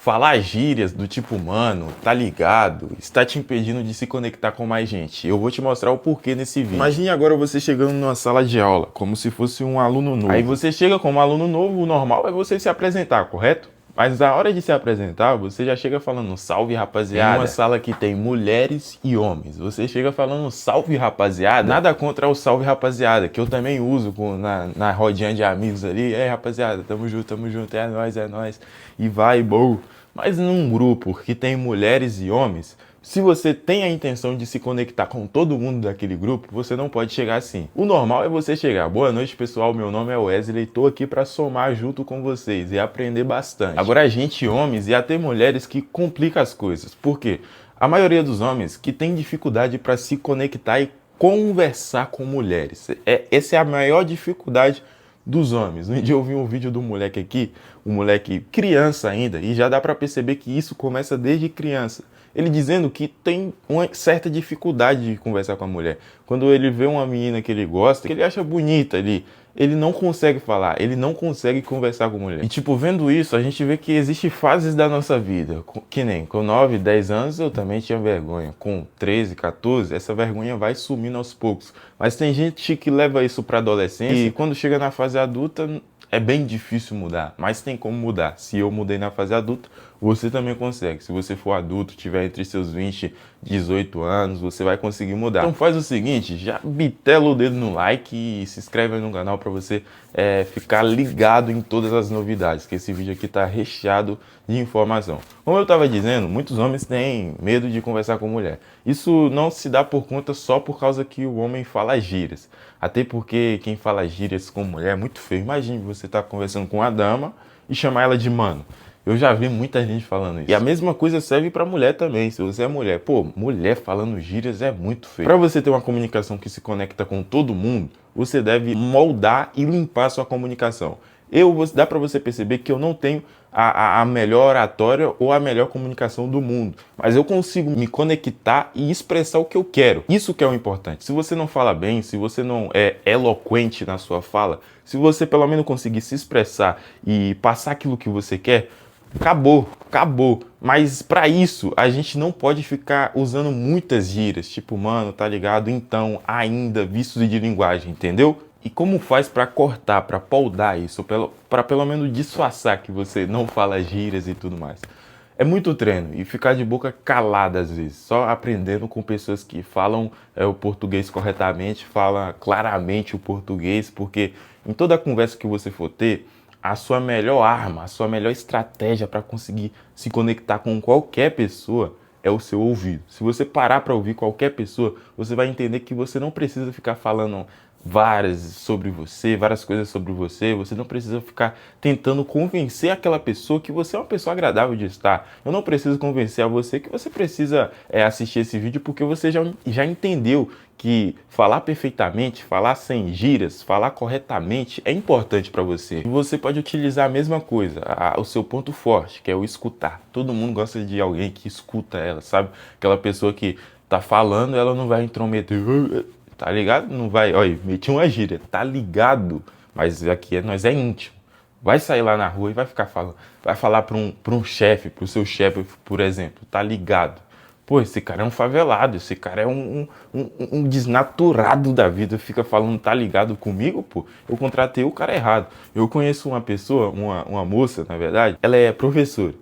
falar gírias do tipo mano, tá ligado, está te impedindo de se conectar com mais gente. Eu vou te mostrar o porquê nesse vídeo. Imagine agora você chegando numa sala de aula, como se fosse um aluno novo. Aí você chega como aluno novo, o normal é você se apresentar, correto? Mas na hora de se apresentar, você já chega falando salve rapaziada. Em uma sala que tem mulheres e homens, você chega falando salve rapaziada. Nada contra o salve rapaziada, que eu também uso na rodinha de amigos ali. É rapaziada, tamo junto, é nóis. E vai, bom. Mas num grupo que tem mulheres e homens, se você tem a intenção de se conectar com todo mundo daquele grupo, você não pode chegar assim. O normal é você chegar, boa noite pessoal, meu nome é Wesley, tô aqui para somar junto com vocês e aprender bastante. Agora a gente homens e até mulheres que complica as coisas. Por quê? A maioria dos homens que tem dificuldade para se conectar e conversar com mulheres. Essa é a maior dificuldade dos homens. Um dia eu vi um vídeo do moleque aqui, um moleque criança ainda, e já dá para perceber que isso começa desde criança. Ele dizendo que tem uma certa dificuldade de conversar com a mulher. Quando ele vê uma menina que ele gosta, que ele acha bonita ali, ele não consegue falar, ele não consegue conversar com a mulher. E tipo, vendo isso, a gente vê que existem fases da nossa vida, que nem com 9, 10 anos eu também tinha vergonha. Com 13, 14, essa vergonha vai sumindo aos poucos. Mas tem gente que leva isso para adolescência e quando chega na fase adulta é bem difícil mudar, mas tem como mudar. Se eu mudei na fase adulta, você também consegue. Se você for adulto, tiver entre seus 20 e 18 anos, você vai conseguir mudar. Então faz o seguinte, já bitela o dedo no like e se inscreve aí no canal para você ficar ligado em todas as novidades, que esse vídeo aqui tá recheado de informação. Como eu estava dizendo, muitos homens têm medo de conversar com mulher. Isso não se dá por conta só por causa que o homem fala gírias. Até porque quem fala gírias com mulher é muito feio. Imagine você estar conversando com uma dama e chamar ela de mano. Eu já vi muita gente falando isso. E a mesma coisa serve pra mulher também. Se você é mulher, pô, mulher falando gírias é muito feio. Pra você ter uma comunicação que se conecta com todo mundo, você deve moldar e limpar a sua comunicação. Dá pra você perceber que eu não tenho a melhor oratória ou a melhor comunicação do mundo, mas eu consigo me conectar e expressar o que eu quero. Isso que é o importante. Se você não fala bem, se você não é eloquente na sua fala, se você pelo menos conseguir se expressar e passar aquilo que você quer, acabou. Mas para isso, a gente não pode ficar usando muitas gírias, tipo, mano, tá ligado? Então, ainda, vícios de linguagem, entendeu? E como faz para cortar, para poldar isso, para pelo menos disfarçar que você não fala gírias e tudo mais? É muito treino e ficar de boca calada às vezes, só aprendendo com pessoas que falam o português corretamente, falam claramente o português, porque em toda conversa que você for ter, a sua melhor arma, a sua melhor estratégia para conseguir se conectar com qualquer pessoa é o seu ouvido. Se você parar para ouvir qualquer pessoa, você vai entender que você não precisa ficar falando várias coisas sobre você, você não precisa ficar tentando convencer aquela pessoa que você é uma pessoa agradável de estar. Eu não preciso convencer a você que você precisa assistir esse vídeo porque você já entendeu que falar perfeitamente, falar sem gírias, falar corretamente é importante para você. E você pode utilizar a mesma coisa, o seu ponto forte, que é o escutar. Todo mundo gosta de alguém que escuta ela, sabe? Aquela pessoa que tá falando, ela não vai intrometer, tá ligado? Não vai, olha, meti uma gíria, tá ligado? Mas aqui nós é íntimo. Vai sair lá na rua e vai ficar falando, vai falar para um chefe, pro seu chefe, por exemplo, tá ligado? Pô, esse cara é um favelado, esse cara é um desnaturado da vida, fica falando, tá ligado comigo, pô? Eu contratei o cara errado. Eu conheço uma pessoa, uma moça, na verdade, ela é professora.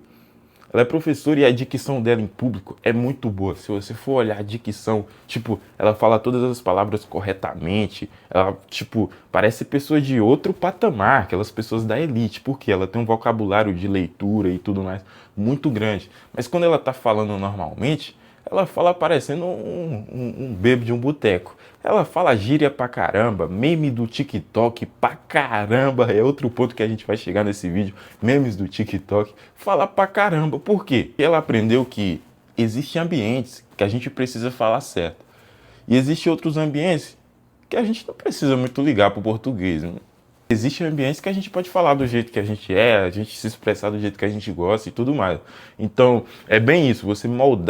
Ela é professora e a dicção dela em público é muito boa. Se você for olhar a dicção, tipo, ela fala todas as palavras corretamente. Ela, tipo, parece pessoa de outro patamar, aquelas pessoas da elite, porque ela tem um vocabulário de leitura e tudo mais muito grande. Mas quando ela tá falando normalmente, ela fala parecendo um bebo de um boteco. Ela fala gíria pra caramba, meme do TikTok pra caramba. É outro ponto que a gente vai chegar nesse vídeo. Memes do TikTok. Fala pra caramba. Por quê? Porque ela aprendeu que existem ambientes que a gente precisa falar certo. E existem outros ambientes que a gente não precisa muito ligar pro português, né? Existem ambientes que a gente pode falar do jeito que a gente se expressar do jeito que a gente gosta e tudo mais. Então, é bem isso, você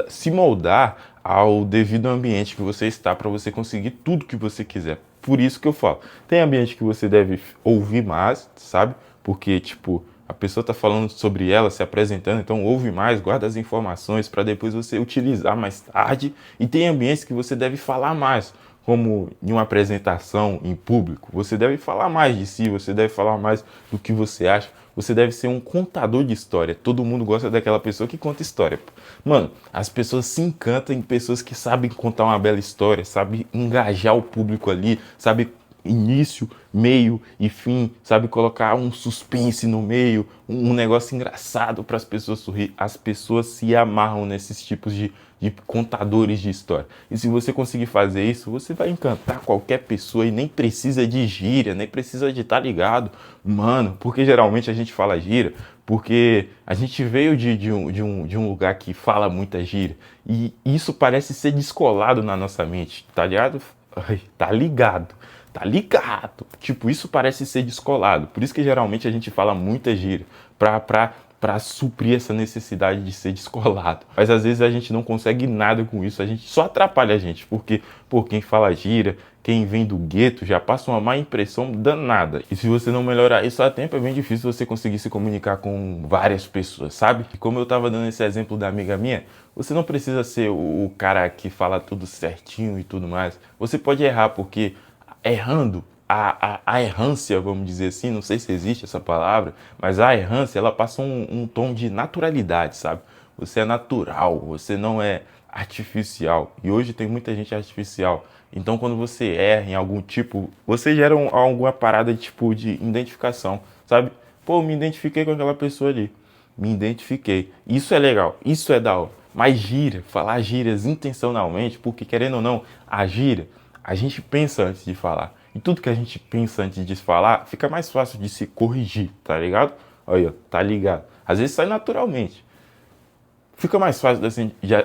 se moldar ao devido ambiente que você está para você conseguir tudo que você quiser. Por isso que eu falo, tem ambiente que você deve ouvir mais, sabe? Porque, tipo, A pessoa está falando sobre ela, se apresentando, então ouve mais, guarda as informações para depois você utilizar mais tarde. E tem ambientes que você deve falar mais, como em uma apresentação em público. Você deve falar mais de si, você deve falar mais do que você acha. Você deve ser um contador de história. Todo mundo gosta daquela pessoa que conta história. Mano, as pessoas se encantam em pessoas que sabem contar uma bela história, sabem engajar o público ali, sabem início, meio e fim, sabe, colocar um suspense no meio, um negócio engraçado para as pessoas sorrir. As pessoas se amarram nesses tipos de contadores de história. E se você conseguir fazer isso, você vai encantar qualquer pessoa e nem precisa de gíria, nem precisa de estar ligado, mano, porque geralmente a gente fala gíria porque a gente veio de um lugar que fala muita gíria e isso parece ser descolado na nossa mente, tá ligado? Tá ligado. Tá ligado? Tipo, isso parece ser descolado. Por isso que geralmente a gente fala muita gíria pra suprir essa necessidade de ser descolado. Mas às vezes a gente não consegue nada com isso, a gente só atrapalha a gente, porque, pô, quem fala gíria, quem vem do gueto já passa uma má impressão danada. E se você não melhorar isso a tempo, é bem difícil você conseguir se comunicar com várias pessoas, sabe? E como eu tava dando esse exemplo da amiga minha, você não precisa ser o cara que fala tudo certinho e tudo mais. Você pode errar, porque errando, a errância, vamos dizer assim, não sei se existe essa palavra, mas a errância, ela passa um tom de naturalidade, sabe? Você é natural, você não é artificial. E hoje tem muita gente artificial. Então, quando você erra em algum tipo, você gera alguma parada de tipo de identificação, sabe? Pô, me identifiquei com aquela pessoa ali. Me identifiquei. Isso é legal, isso é da hora. Mas gíria, falar gírias intencionalmente, porque querendo ou não, a gíria, a gente pensa antes de falar. E tudo que a gente pensa antes de falar, fica mais fácil de se corrigir, tá ligado? Olha, tá ligado? Às vezes sai naturalmente. Fica mais fácil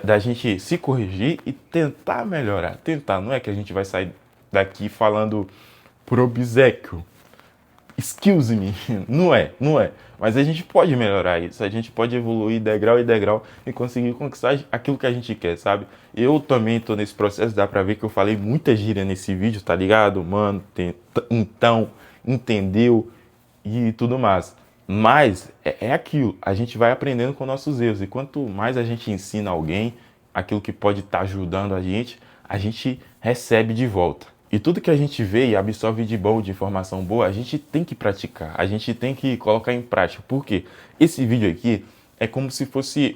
da gente se corrigir e tentar melhorar. Tentar, não é que a gente vai sair daqui falando por obséquio. Excuse me, não é. Mas a gente pode melhorar isso, a gente pode evoluir degrau e degrau e conseguir conquistar aquilo que a gente quer, sabe? Eu também tô nesse processo, dá pra ver que eu falei muita gíria nesse vídeo, tá ligado? Mano, então, entendeu e tudo mais. Mas é aquilo, a gente vai aprendendo com nossos erros e quanto mais a gente ensina alguém aquilo que pode estar ajudando a gente recebe de volta. E tudo que a gente vê e absorve de bom, de informação boa, a gente tem que praticar, a gente tem que colocar em prática. Por quê? Esse vídeo aqui é como se fosse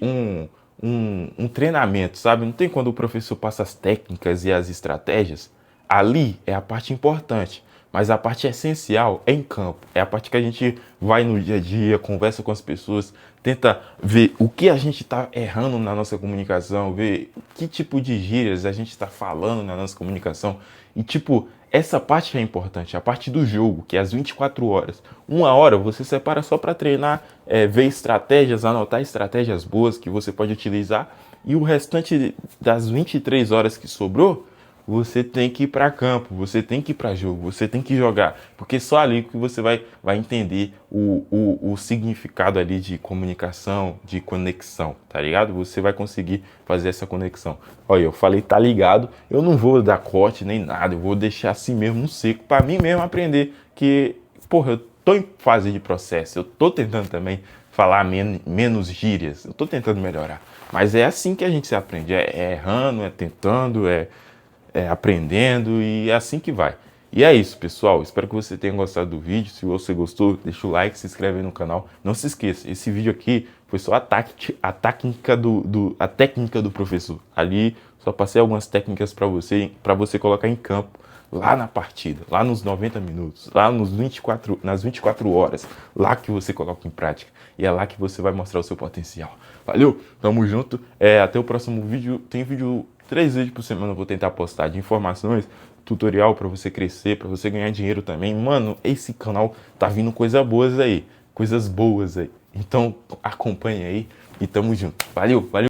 um treinamento, sabe? Não tem quando o professor passa as técnicas e as estratégias? Ali é a parte importante, mas a parte essencial é em campo. É a parte que a gente vai no dia a dia, conversa com as pessoas, tenta ver o que a gente está errando na nossa comunicação, ver que tipo de gírias a gente está falando na nossa comunicação. E tipo, essa parte é importante, a parte do jogo, que é as 24 horas. Uma hora você separa só para treinar, ver estratégias, anotar estratégias boas que você pode utilizar. E o restante das 23 horas que sobrou, você tem que ir para campo, você tem que ir para jogo, você tem que jogar, porque só ali que você vai entender o significado ali de comunicação, de conexão, tá ligado? Você vai conseguir fazer essa conexão. Olha, eu falei tá ligado, eu não vou dar corte nem nada, eu vou deixar assim mesmo no seco, para mim mesmo aprender que, porra, eu tô em fase de processo, eu tô tentando também falar menos gírias, eu tô tentando melhorar, mas é assim que a gente se aprende, é errando, é tentando, aprendendo e é assim que vai. E é isso, pessoal. Espero que você tenha gostado do vídeo. Se você gostou, deixa o like, se inscreve aí no canal. Não se esqueça, esse vídeo aqui foi só a técnica do professor. Ali só passei algumas técnicas para você colocar em campo lá na partida, lá nos 90 minutos, lá nas 24 horas, lá que você coloca em prática. E é lá que você vai mostrar o seu potencial. Valeu? Tamo junto. Até o próximo vídeo. Tem vídeo 3 vezes por semana eu vou tentar postar de informações, tutorial para você crescer, para você ganhar dinheiro também. Mano, esse canal tá vindo coisas boas aí. Então acompanha aí e tamo junto. Valeu, valeu.